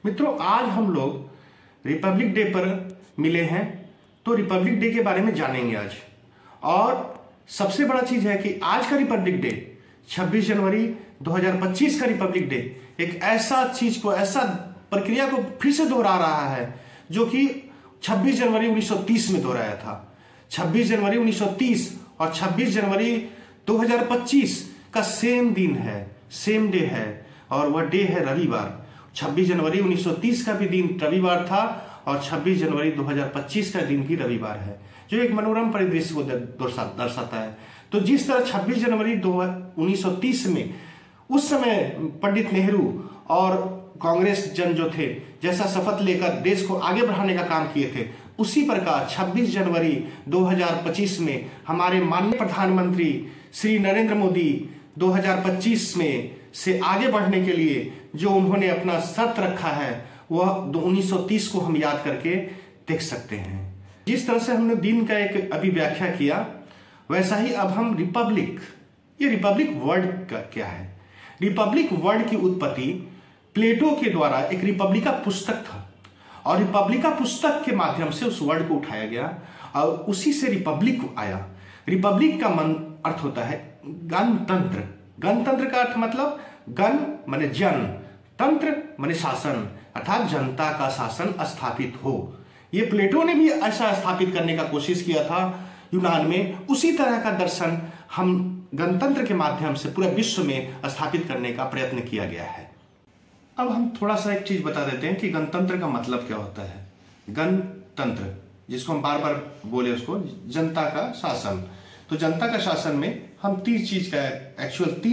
मित्रों, आज हम लोग रिपब्लिक डे पर मिले हैं, तो रिपब्लिक डे के बारे में जानेंगे आज। और सबसे बड़ा चीज है कि आज का रिपब्लिक डे 26 जनवरी 2025 का रिपब्लिक डे एक ऐसा चीज को, ऐसा प्रक्रिया को फिर से दोहरा रहा है जो कि 26 जनवरी 1930 में दोहराया था। 26 जनवरी 1930 और 26 जनवरी 2025 का सेम दिन है, सेम डे है, और वह डे है रविवार। 26 जनवरी 1930 का भी दिन रविवार था और 26 जनवरी 2025 का दिन भी रविवार है, जो एक मनोरम परिदृश्य को दर्शाता है। तो जिस तरह 26 जनवरी 1930 में उस समय पंडित नेहरू और कांग्रेस जन जो थे जैसा शपथ लेकर देश को आगे बढ़ाने का काम किए थे, उसी प्रकार 26 जनवरी 2025 में हमारे माननीय प्रधानमंत्री श्री नरेंद्र मोदी 2025 में से आगे बढ़ने के लिए जो उन्होंने अपना शर्त रखा है, वह 1930 को हम याद करके देख सकते हैं। जिस तरह से हमने दिन का एक अभी व्याख्या किया, वैसा ही अब हम ये रिपब्लिक वर्ड का क्या है। रिपब्लिक वर्ड की उत्पत्ति प्लेटो के द्वारा एक रिपब्लिका पुस्तक था, और रिपब्लिका पुस्तक के माध्यम से उस वर्ड को उठाया गया और उसी से रिपब्लिक आया। रिपब्लिक का अर्थ होता है गणतंत्र। गणतंत्र का अर्थ मतलब गण माने जन, तंत्र माने शासन, अर्थात जनता का शासन स्थापित हो। ये प्लेटो ने भी ऐसा स्थापित करने का कोशिश किया था यूनान में। उसी तरह का दर्शन हम गणतंत्र के माध्यम से पूरे विश्व में स्थापित करने का प्रयत्न किया गया है। अब हम थोड़ा सा एक चीज बता देते हैं कि गणतंत्र का मतलब क्या होता है। गणतंत्र, जिसको हम बार बार बोले उसको जनता का शासन। तो जनता का शासन में हम तीन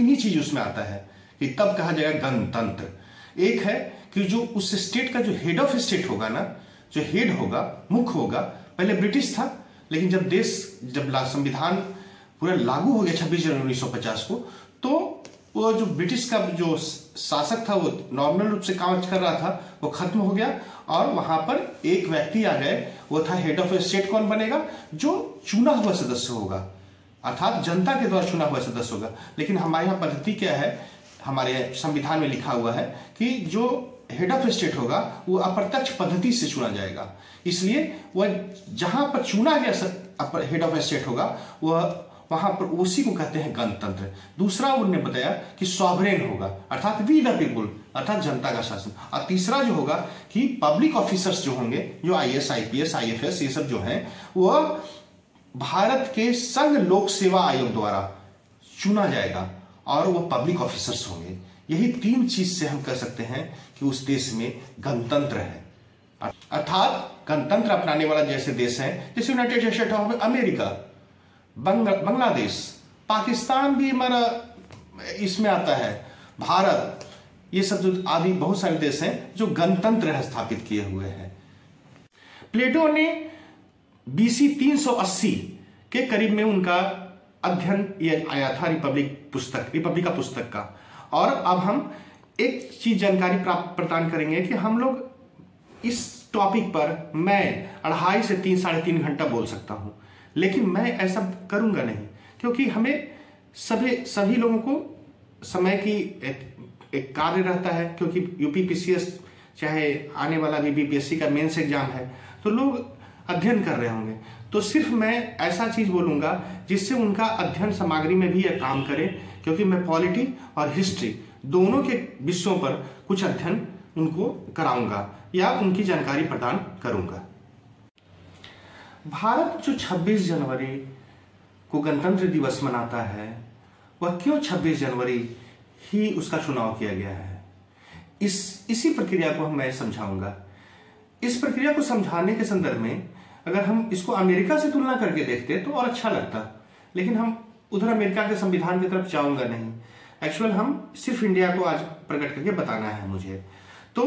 ही चीज उसमें आता है कि तब कहा जाएगा गणतंत्र। एक है कि जो उस स्टेट का जो हेड ऑफ स्टेट होगा ना, जो हेड होगा, मुख्य होगा, पहले ब्रिटिश था, लेकिन जब संविधान पूरा लागू हो गया 26 जनवरी 1950 को, तो वो जो ब्रिटिश का जो शासक था वो नॉमिनल रूप से काम कर रहा था, वो खत्म हो गया और वहां पर एक व्यक्ति आ गए, वो था हेड ऑफ स्टेट। कौन बनेगा? जो चुना हुआ सदस्य होगा, अर्थात जनता के द्वारा चुना हुआ सदस्य होगा। लेकिन हमारे यहाँ पद्धति क्या है, हमारे संविधान में लिखा हुआ है कि जो हेड ऑफ स्टेट होगा वो अप्रत्यक्ष पद्धति से चुना जाएगा। इसलिए वह जहां पर चुना गया हेड ऑफ स्टेट होगा वह वहां पर उसी को कहते हैं गणतंत्र। दूसरा उन्होंने बताया कि सॉवरेन होगा, अर्थात वी द पीपुल, अर्थात जनता का शासन। और तीसरा जो होगा कि पब्लिक ऑफिसर्स जो होंगे, जो IAS, IPS, IFS ये सब जो हैं, वह भारत के संघ लोक सेवा आयोग द्वारा चुना जाएगा और वह पब्लिक ऑफिसर्स होंगे। यही तीन चीज से हम कह सकते हैं कि उस देश में गणतंत्र है। अर्थात गणतंत्र अपनाने वाला जैसे देश है, जैसे United state of America, Bangladesh, Pakistan भी हमारा इसमें आता है, भारत, ये सब जो आदि बहुत सारे देश हैं जो गणतंत्र है स्थापित किए हुए हैं। प्लेटो ने BC 380 के करीब में उनका अध्ययन ये आया था रिपब्लिका पुस्तक का। और अब हम एक चीज जानकारी प्रदान करेंगे कि हम लोग इस टॉपिक पर मैं 2.5 से 3 साढ़े 3 घंटा बोल सकता हूं, लेकिन मैं ऐसा करूंगा नहीं, क्योंकि हमें सभी लोगों को समय की एक कार्य रहता है। क्योंकि UPPCS चाहे आने वाला भी BPSC का मेंस एग्जाम है, तो लोग अध्ययन कर रहे होंगे। तो सिर्फ मैं ऐसा चीज बोलूंगा जिससे उनका अध्ययन सामग्री में भी यह काम करे, क्योंकि मैं पॉलिटी और हिस्ट्री दोनों के विषयों पर कुछ अध्ययन उनको कराऊंगा या उनकी जानकारी प्रदान करूंगा। भारत जो 26 जनवरी को गणतंत्र दिवस मनाता है, वह क्यों 26 जनवरी ही उसका चुनाव किया गया है, इसी प्रक्रिया को मैं समझाऊंगा। इस प्रक्रिया को समझाने के संदर्भ में अगर हम इसको अमेरिका से तुलना करके देखते तो और अच्छा लगता, लेकिन हम उधर अमेरिका के संविधान की तरफ जाऊंगा नहीं। एक्चुअल हम सिर्फ इंडिया को आज प्रकट करके बताना है मुझे। तो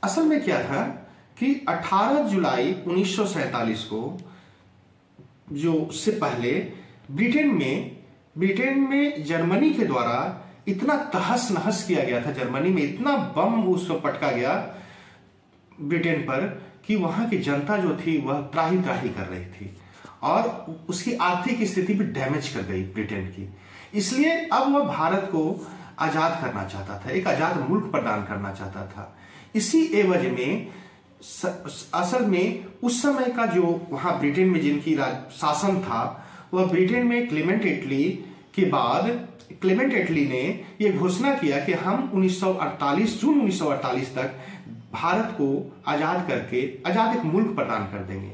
असल में क्या था कि 18 जुलाई 1947 को जो से पहले ब्रिटेन में जर्मनी के द्वारा इतना तहस नहस किया गया था, जर्मनी में इतना बम उस पर पटका गया ब्रिटेन पर कि वहां की जनता जो थी वह त्राही त्राही कर रही थी और उसकी आर्थिक स्थिति भी डैमेज कर गई ब्रिटेन की। इसलिए अब वह भारत को आजाद करना चाहता था, एक आजाद मुल्क प्रदान करना चाहता था। इसी एवज में असल में उस समय का जो वहां ब्रिटेन में जिनकी शासन था, वह ब्रिटेन में क्लेमेंट एटली के बाद क्लेमेंट एटली ने यह घोषणा किया कि हम 1948 जून 1948 तक भारत को आजाद करके आजाद एक मुल्क प्रदान कर देंगे।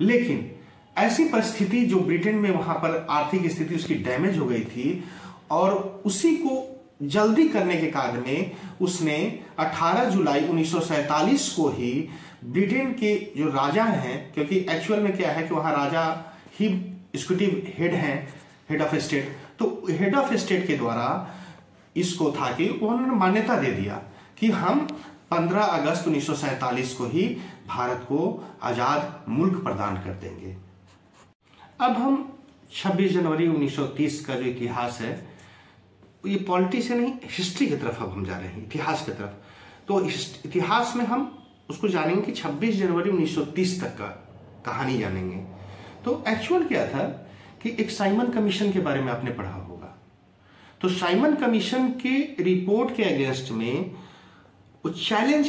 लेकिन ऐसी परिस्थिति जो ब्रिटेन में वहां पर आर्थिक स्थिति उसकी डैमेज हो गई थी और उसी को जल्दी करने के कारण में उसने 18 जुलाई 1947 को ही ब्रिटेन के जो राजा हैं, क्योंकि एक्चुअल में क्या है कि वहां राजा ही एग्जीक्यूटिव हेड हैं, हेड ऑफ स्टेट, तो हेड ऑफ स्टेट के द्वारा इसको था कि उन्होंने मान्यता दे दिया कि हम 15 अगस्त 1947 को ही भारत को आजाद मुल्क प्रदान कर देंगे। अब हम 26 जनवरी 1930 का जो इतिहास है, ये पॉलिटिक्स से नहीं, हिस्ट्री की तरफ अब हम जा रहे हैं, इतिहास की तरफ। तो इतिहास में हम उसको जानेंगे कि 26 जनवरी 1930 तक का कहानी जानेंगे। तो एक्चुअल क्या था कि एक साइमन कमीशन के बारे में आपने पढ़ा होगा। तो साइमन कमीशन के रिपोर्ट के अगेंस्ट में चैलेंज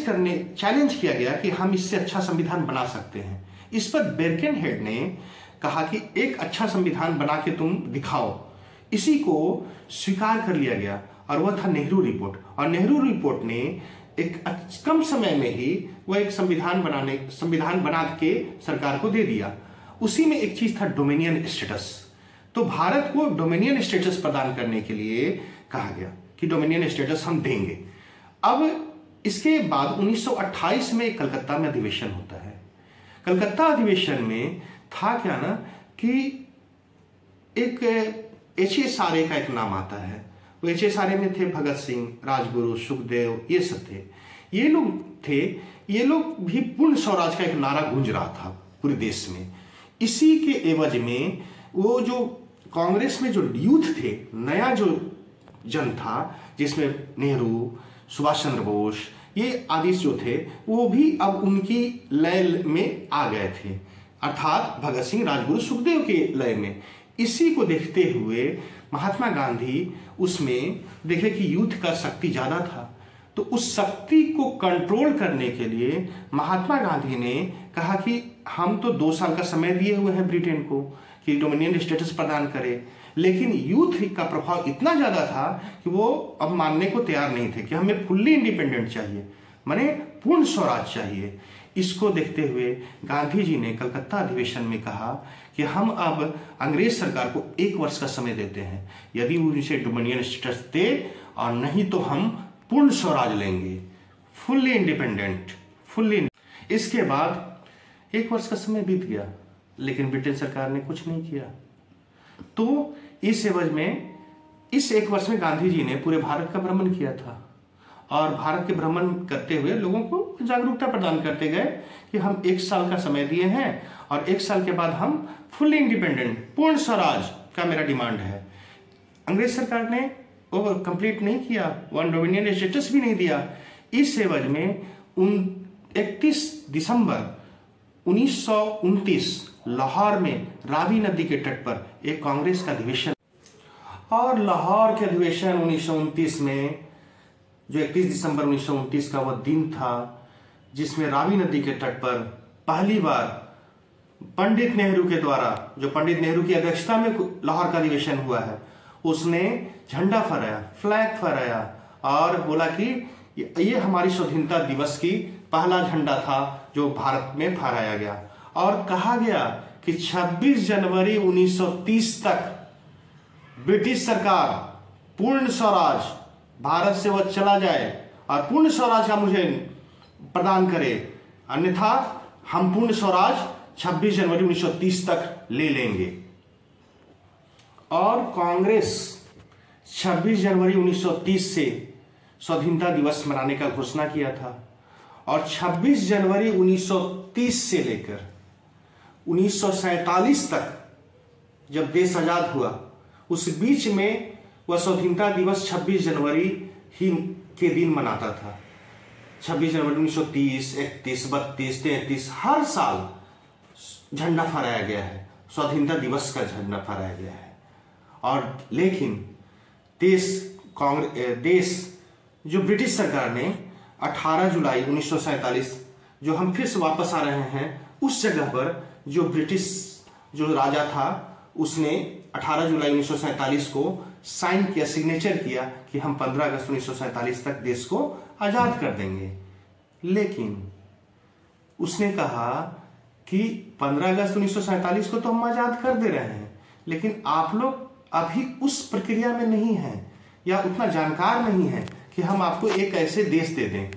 किया गया कि हम इससे अच्छा संविधान बना सकते हैं। इस पर बेरकेनहेड ने कहा कि एक अच्छा संविधान बना के तुम दिखाओ। इसी को स्वीकार कर लिया गया और वह था नेहरू रिपोर्ट। और नेहरू रिपोर्ट ने एक कम समय में ही वह एक संविधान बना के सरकार को दे दिया। उसी में एक चीज था डोमिनियन स्टेटस। तो भारत को डोमिनियन स्टेटस प्रदान करने के लिए कहा गया कि डोमिनियन स्टेटस हम देंगे। अब इसके बाद 1928 में कलकत्ता में अधिवेशन होता है। कलकत्ता अधिवेशन में था क्या ना कि एक HSRA का एक नाम आता है। वो HSRA में थे भगत सिंह, राजगुरु, सुखदेव, ये सब थे। ये लोग भी पूर्ण स्वराज का एक नारा गूंज रहा था पूरे देश में। इसी के एवज में वो जो कांग्रेस में जो यूथ थे, नया जो जन था, जिसमें नेहरू, सुभाष चंद्र बोस, ये आदि जो थे, वो भी अब उनकी लय में आ गए थे, अर्थात भगत सिंह, राजगुरु, सुखदेव के लय में। इसी को देखते हुए महात्मा गांधी उसमें देखे कि यूथ का शक्ति ज्यादा था, तो उस शक्ति को कंट्रोल करने के लिए महात्मा गांधी ने कहा कि हम तो 2 साल का समय दिए हुए हैं ब्रिटेन को कि डोमिनियन स्टेटस प्रदान करे, लेकिन यूथ का प्रभाव इतना ज्यादा था कि वो अब मानने को तैयार नहीं थे कि हमें फुल्ली इंडिपेंडेंट चाहिए, माने पूर्ण स्वराज चाहिए। इसको देखते हुए गांधी जी ने कलकत्ता अधिवेशन में कहा कि हम अब अंग्रेज सरकार को 1 वर्ष का समय देते हैं, यदि उनसे डोमिनियन स्टेटस दे, और नहीं तो हम पूर्ण स्वराज लेंगे, फुल्ली इंडिपेंडेंट, फुल्ली। इसके बाद 1 वर्ष का समय बीत गया, लेकिन ब्रिटेन सरकार ने कुछ नहीं किया। तो इस एवज में इस 1 वर्ष में गांधी जी ने पूरे भारत का भ्रमण किया था और भारत के भ्रमण करते हुए लोगों को जागरूकता प्रदान करते गए कि हम 1 साल का समय दिए हैं और 1 साल के बाद हम फुल्ली इंडिपेंडेंट, पूर्ण स्वराज का मेरा डिमांड है। अंग्रेज सरकार ने वो कंप्लीट नहीं किया, वन डोमिनियन स्टेटस भी नहीं दिया। इस एवज में 31 दिसंबर 1929 लाहौर में रावी नदी के तट पर एक कांग्रेस का अधिवेशन, और लाहौर के अधिवेशन 1929 में जो 31 दिसंबर 1929 का वह दिन था जिसमें रावी नदी के तट पर पहली बार पंडित नेहरू के द्वारा, जो पंडित नेहरू की अध्यक्षता में लाहौर का अधिवेशन हुआ है, उसने झंडा फहराया, फ्लैग फहराया और बोला कि ये हमारी स्वाधीनता दिवस की पहला झंडा था जो भारत में फहराया गया। और कहा गया कि 26 जनवरी 1930 तक ब्रिटिश सरकार पूर्ण स्वराज भारत से वह चला जाए और पूर्ण स्वराज का मुझे प्रदान करे, अन्यथा हम पूर्ण स्वराज 26 जनवरी 1930 तक ले लेंगे। और कांग्रेस 26 जनवरी 1930 से स्वाधीनता दिवस मनाने का घोषणा किया था और 26 जनवरी 1930 से लेकर 1947 तक जब देश आजाद हुआ, उस बीच में वह स्वाधीनता दिवस 26 जनवरी ही के दिन मनाता था। 26 जनवरी 1930, 31, 32, 33 हर साल झंडा फहराया गया है, स्वाधीनता दिवस का झंडा फहराया गया है। और लेकिन देश कांग्रेस देश जो ब्रिटिश सरकार ने 18 जुलाई 1947 जो हम फिर से वापस आ रहे हैं उस जगह पर, जो ब्रिटिश जो राजा था उसने 18 जुलाई 1947 को साइन किया, सिग्नेचर किया कि हम 15 अगस्त 1947 तक देश को आजाद कर देंगे। लेकिन उसने कहा कि 15 अगस्त 1947 को तो हम आजाद कर दे रहे हैं, लेकिन आप लोग अभी उस प्रक्रिया में नहीं हैं या उतना जानकार नहीं है कि हम आपको एक ऐसे देश दे दें,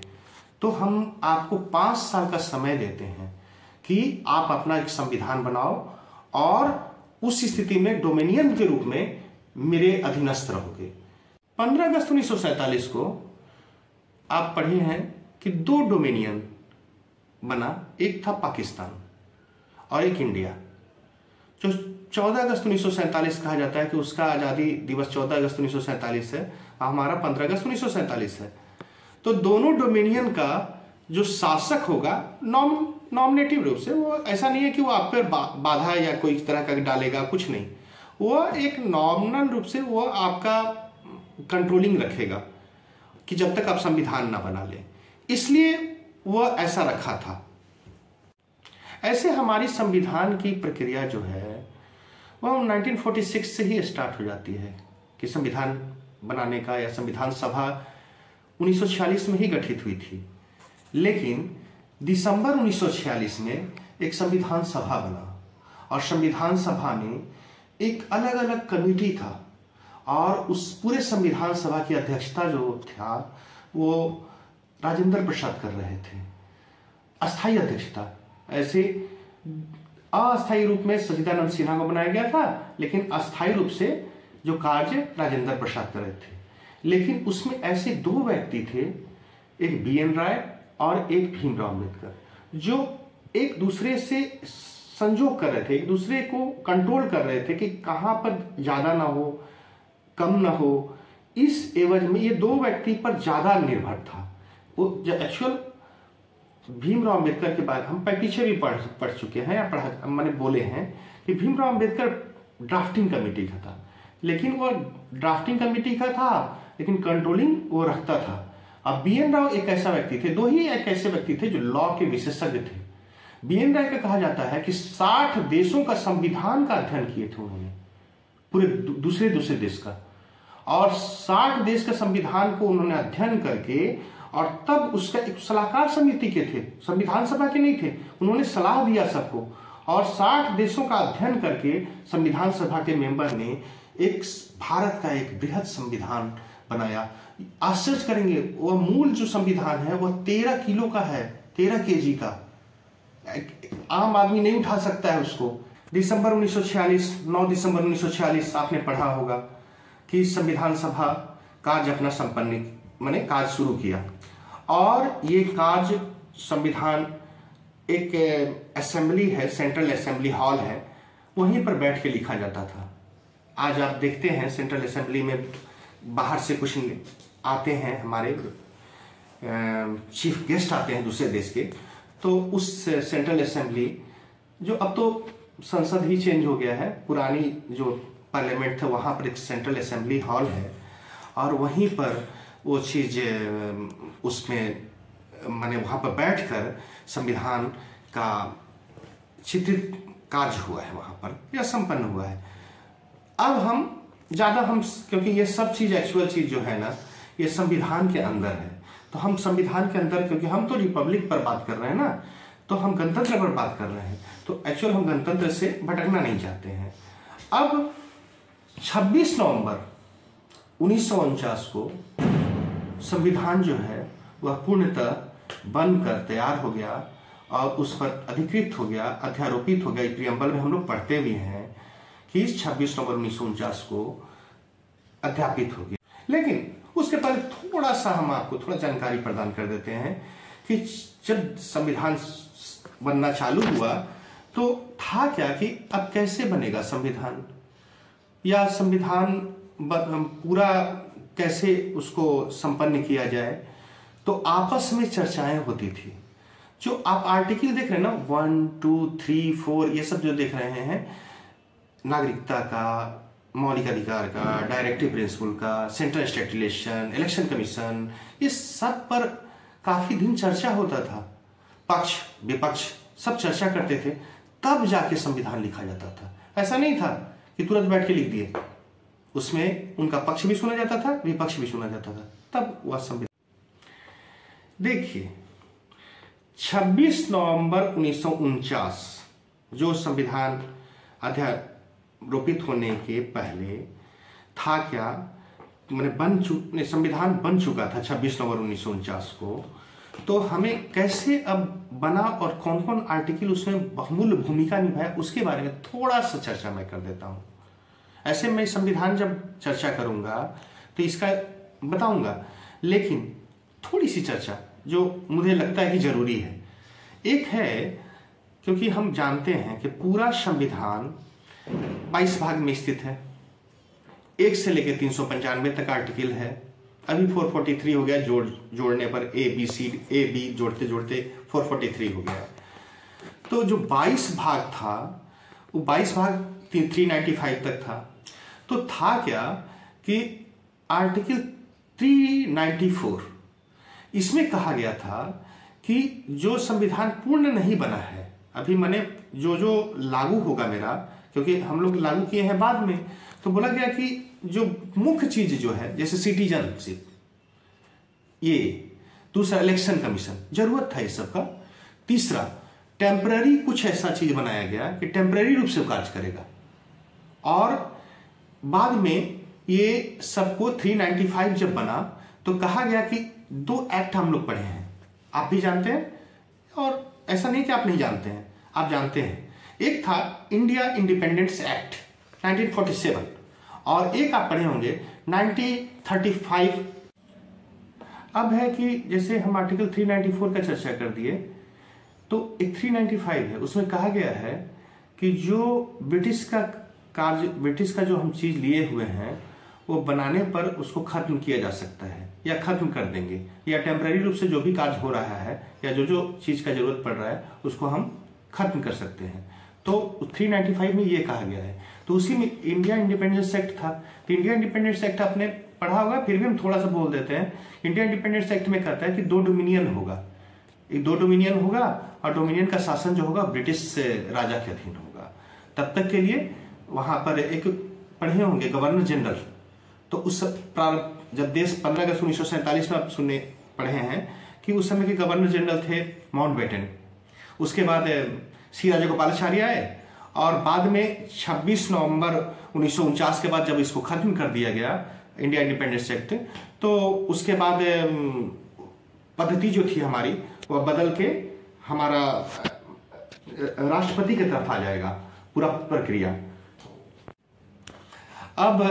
तो हम आपको 5 साल का समय देते हैं कि आप अपना एक संविधान बनाओ और उस स्थिति में डोमिनियन के रूप में मेरे अधीनस्थ रहोगे। 15 अगस्त 1947 को आप पढ़े हैं कि 2 डोमिनियन बना, एक था पाकिस्तान और एक इंडिया। जो 14 अगस्त 1947 कहा जाता है कि उसका आज़ादी दिवस 14 अगस्त 1947 है, हमारा 15 अगस्त 1947 है। तो दोनों डोमिनियन का जो शासक होगा नॉमिनेटिव रूप से, वो ऐसा नहीं है कि वो आप पर बाधा या कोई तरह का डालेगा, कुछ नहीं, वो एक नॉमिनल रूप से वो आपका कंट्रोलिंग रखेगा कि जब तक आप संविधान ना बना ले, इसलिए वो ऐसा रखा था। ऐसे हमारी संविधान की प्रक्रिया जो है वह 1946 से ही स्टार्ट हो जाती है कि संविधान बनाने का, या संविधान सभा 1946 में ही गठित हुई थी। लेकिन दिसंबर 1946 में एक संविधान सभा बना और संविधान सभा में एक अलग अलग कमेटी था और उस पूरे संविधान सभा की अध्यक्षता जो था वो राजेंद्र प्रसाद कर रहे थे, अस्थायी अध्यक्षता। ऐसे अस्थायी रूप में सच्चिदानंद सिन्हा को बनाया गया था, लेकिन अस्थायी रूप से जो कार्य राजेंद्र प्रसाद कर रहे थे। लेकिन उसमें ऐसे 2 व्यक्ति थे, एक BN राय और एक भीमराव अम्बेडकर, जो एक दूसरे से संजोग कर रहे थे, एक दूसरे को कंट्रोल कर रहे थे कि कहाँ पर ज़्यादा ना हो, कम ना हो। इस एवज में ये 2 व्यक्ति पर ज़्यादा निर्भर था। वो जो एक्चुअल भीमराव अम्बेडकर के बारे हम पीछे भी पढ़ चुके हैं या मैंने बोले हैं कि भीमराव अम्बेडकर ड्राफ्टिंग कमेटी का था, लेकिन वो ड्राफ्टिंग कमेटी का था लेकिन कंट्रोलिंग वो रखता था। अब BN राव एक ऐसा व्यक्ति थे, 2 ही एक ऐसे व्यक्ति थे जो लॉ के विशेषज्ञ थे। BN राय का कहा जाता है कि 60 देशों का संविधान का अध्ययन किए थे उन्होंने, पूरे दूसरे देश का, और 60 देश के संविधान को उन्होंने अध्ययन करके और तब उसका एक सलाहकार समिति के थे, संविधान सभा के नहीं थे, उन्होंने सलाह दिया सबको, और 60 देशों का अध्ययन करके संविधान सभा के मेंबर ने एक भारत का एक बृहद संविधान बनाया। आश्चर्य करेंगे, वह मूल जो संविधान है वह 13 किलो का है, 13 kg का, आम आदमी नहीं उठा सकता है उसको। दिसंबर 1946, 9 दिसंबर 1946 आपने पढ़ा होगा कि संविधान सभा कार्य अपना संपन्न मैंने कार्य शुरू किया, और ये कार्य संविधान एक असेंबली है, सेंट्रल असेंबली हॉल है, वहीं पर बैठ के लिखा जाता था। आज आप देखते हैं सेंट्रल असेंबली में बाहर से कुछ आते हैं, हमारे चीफ गेस्ट आते हैं दूसरे देश के, तो उस सेंट्रल असेंबली जो अब तो संसद ही चेंज हो गया है, पुरानी जो पार्लियामेंट था वहाँ पर एक सेंट्रल असेंबली हॉल है, और वहीं पर वो चीज़ उसमें माने वहाँ पर बैठकर संविधान का चित्रित कार्य हुआ है वहाँ पर, या संपन्न हुआ है। अब हम क्योंकि ये सब चीज़ एक्चुअल चीज़ जो है ना ये संविधान के अंदर है, तो हम संविधान के अंदर, क्योंकि हम तो रिपब्लिक पर बात कर रहे हैं ना, तो हम गणतंत्र पर बात कर रहे हैं, तो एक्चुअल हम गणतंत्र से भटकना नहीं चाहते हैं। अब 26 नवंबर 1949 को संविधान जो है वह पूर्णतः बनकर तैयार हो गया और उस पर अधिकृत हो गया, अध्यारोपित हो गया। प्रियम्बल में हम लोग पढ़ते भी हैं कि 26 नवंबर 1949 को अध्यापित हो गया। लेकिन उसके पहले थोड़ा सा हम आपको थोड़ा जानकारी प्रदान कर देते हैं कि जब संविधान बनना चालू हुआ तो था क्या कि अब कैसे बनेगा संविधान, या संविधान पूरा कैसे उसको संपन्न किया जाए। तो आपस में चर्चाएं होती थी। जो आप आर्टिकल देख रहे हैं ना 1, 2, 3, 4 ये सब जो देख रहे हैं, नागरिकता का, मौलिक अधिकार का, डायरेक्टिव प्रिंसिपल का, central state relation, election commission, इस सब पर काफी दिन चर्चा होता था। पक्ष विपक्ष सब चर्चा करते थे, तब जाके संविधान लिखा जाता था। ऐसा नहीं था कि तुरंत बैठ के लिख दिए, उसमें उनका पक्ष भी सुना जाता था, विपक्ष भी सुना जाता था, तब वह संविधान। देखिए 26 नवंबर 1949 जो संविधान अध्यारोपित होने के पहले था क्या, मैंने संविधान बन चुका था 26 नवंबर 1949 को, तो हमें कैसे अब बना और कौन कौन आर्टिकल उसमें बहुमूल्य भूमिका निभाया उसके बारे में थोड़ा सा चर्चा मैं कर देता हूं। ऐसे मैं संविधान जब चर्चा करूंगा तो इसका बताऊंगा, लेकिन थोड़ी सी चर्चा जो मुझे लगता है कि जरूरी है। एक है, क्योंकि हम जानते हैं कि पूरा संविधान 22 भाग में स्थित है, 1 से लेकर 395 तक आर्टिकल है। अभी 443 हो गया, जोड़ने पर ए बी जोड़ते जोड़ते 443 हो गया। तो जो 22 भाग था वो 22 भाग 395 तक था। तो था क्या कि आर्टिकल 394 इसमें कहा गया था कि जो संविधान पूर्ण नहीं बना है, अभी मैंने जो लागू होगा मेरा, क्योंकि हम लोग लागू किए हैं बाद में, तो बोला गया कि जो मुख्य चीज जो है जैसे सिटीजनशिप, ये दूसरा इलेक्शन कमीशन, जरूरत था इस सब का। तीसरा टेम्पररी कुछ ऐसा चीज बनाया गया कि टेम्पररी रूप से कार्य करेगा। और बाद में ये सबको 395 जब बना तो कहा गया कि 2 एक्ट हम लोग पढ़े हैं, आप भी जानते हैं, और ऐसा नहीं कि आप नहीं जानते हैं, आप जानते हैं। एक था इंडिया इंडिपेंडेंस एक्ट 1947 और एक आप पढ़े होंगे 1935। अब है कि जैसे हम आर्टिकल 394 का चर्चा कर दिए, तो एक 395 है, उसमें कहा गया है कि जो ब्रिटिश का जो हम चीज लिए हुए हैं वो बनाने पर उसको खत्म किया जा सकता है, या खत्म कर देंगे, या टेम्पररी रूप से जो भी कार्य हो रहा है या जो चीज का जरूरत पड़ रहा है उसको हम खत्म कर सकते हैं। तो 395 में ये कहा गया है। तो उसी में इंडिया इंडिपेंडेंस एक्ट था। तो इंडिया इंडिपेंडेंस एक्ट आपने पढ़ा होगा, फिर भी हम थोड़ा सा बोल देते हैं। इंडिया इंडिपेंडेंस एक्ट में कहता है कि 2 डोमिनियन होगा, एक 2 डोमिनियन होगा, और डोमिनियन का शासन जो होगा ब्रिटिश राजा के अधीन होगा। तब तक के लिए वहां पर एक पढ़े होंगे गवर्नर जनरल। तो उस जब देश 15 अगस्त 1947 में आप सुनने पढ़े हैं कि उस समय के गवर्नर जनरल थे माउंटबेटन, उसके बाद सी राजगोपालाचारी आए, और बाद में 26 नवंबर 1949 के बाद जब इसको खत्म कर दिया गया इंडिया इंडिपेंडेंस एक्ट, तो उसके बाद पद्धति जो थी हमारी वह बदल के हमारा राष्ट्रपति की तरफ आ जाएगा पूरा प्रक्रिया। अब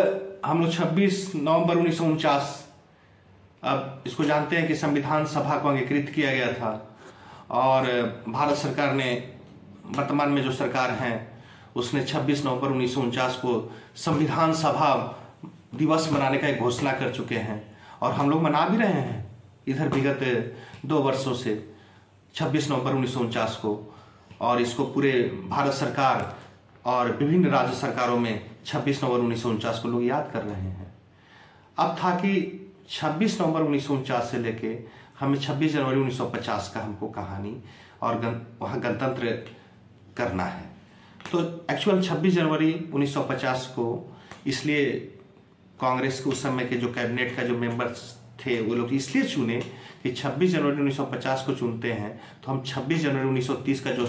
हम लोग 26 नवंबर 1949 अब इसको जानते हैं कि संविधान सभा को अंगीकृत किया गया था, और भारत सरकार ने, वर्तमान में जो सरकार है, उसने 26 नवंबर 1949 को संविधान सभा दिवस मनाने का एक घोषणा कर चुके हैं, और हम लोग मना भी रहे हैं इधर विगत 2 वर्षों से 26 नवंबर 1949 को, और इसको पूरे भारत सरकार और विभिन्न राज्य सरकारों में 26 नवंबर 1949 को लोग याद कर रहे हैं। अब था कि 26 नवंबर 1949 से लेके हमें 26 जनवरी 1950 का हमको कहानी और वहाँ गणतंत्र करना है। तो एक्चुअल 26 जनवरी 1950 को इसलिए कांग्रेस के उस समय के जो कैबिनेट का जो मेंबर्स थे वो लोग इसलिए चुने कि 26 जनवरी 1950 को चुनते हैं तो हम 26 जनवरी 1930 का जो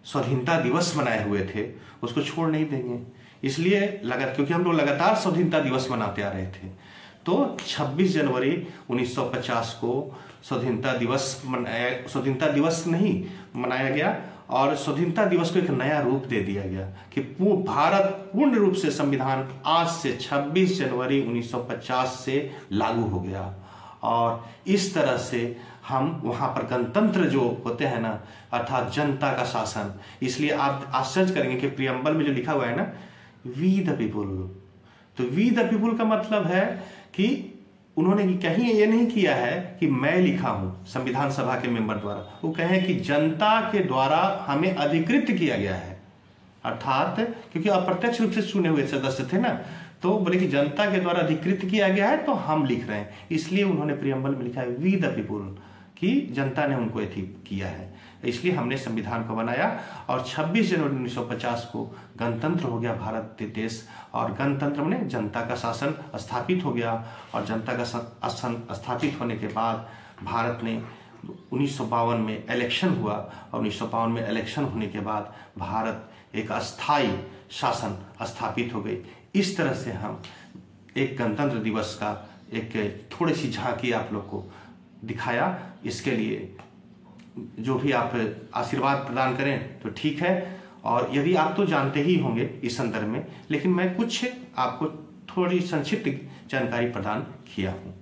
स्वाधीनता दिवस मनाए हुए थे उसको छोड़ नहीं देंगे। इसलिए क्योंकि हम लोग लगातार स्वाधीनता दिवस मनाते आ रहे थे, तो 26 जनवरी 1950 को स्वाधीनता दिवस नहीं मनाया गया, और स्वाधीनता दिवस को एक नया रूप दे दिया गया कि भारत पूर्ण रूप से संविधान आज से 26 जनवरी 1950 से लागू हो गया। और इस तरह से हम वहां पर गणतंत्र जो होते हैं ना, अर्थात जनता का शासन, इसलिए आप आश्चर्य करेंगे कि प्रियम्बल में जो लिखा हुआ है ना, वी द पीपुल, तो वी द पीपुल का मतलब है कि उन्होंने कहीं ये नहीं किया है कि मैं लिखा हूं संविधान सभा के मेंबर द्वारा, वो कहे कि जनता के द्वारा हमें अधिकृत किया गया है। अर्थात क्योंकि अप्रत्यक्ष रूप से चुने हुए सदस्य थे ना, तो बोले कि जनता के द्वारा अधिकृत किया गया है तो हम लिख रहे हैं, इसलिए उन्होंने प्रियम्बल में लिखा है वी द पीपुल, कि जनता ने उनको एथी किया है, इसलिए हमने संविधान को बनाया। और 26 जनवरी 1950 को गणतंत्र हो गया भारत देश, और गणतंत्र में जनता का शासन स्थापित हो गया। और जनता का शासन स्थापित होने के बाद भारत ने 1952 में इलेक्शन हुआ, और 1952 में इलेक्शन होने के बाद भारत एक अस्थाई शासन स्थापित हो गई। इस तरह से हम एक गणतंत्र दिवस का एक थोड़ी सी झांकी आप लोग को दिखाया। इसके लिए जो भी आप आशीर्वाद प्रदान करें तो ठीक है, और यदि आप तो जानते ही होंगे इस संदर्भ में, लेकिन मैं कुछ आपको थोड़ी संक्षिप्त जानकारी प्रदान किया हूँ।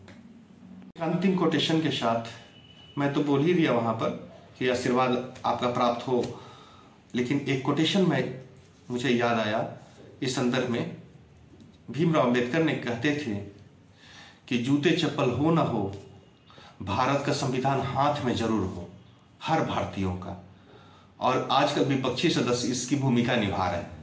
अंतिम कोटेशन के साथ मैं तो बोल ही दिया वहाँ पर कि आशीर्वाद आपका प्राप्त हो, लेकिन एक कोटेशन में मुझे याद आया इस संदर्भ में। भीमराव अंबेडकर ने कहते थे कि जूते चप्पल हो ना हो, भारत का संविधान हाथ में जरूर हो हर भारतीयों का, और आजकल विपक्षी सदस्य इसकी भूमिका निभा रहे हैं।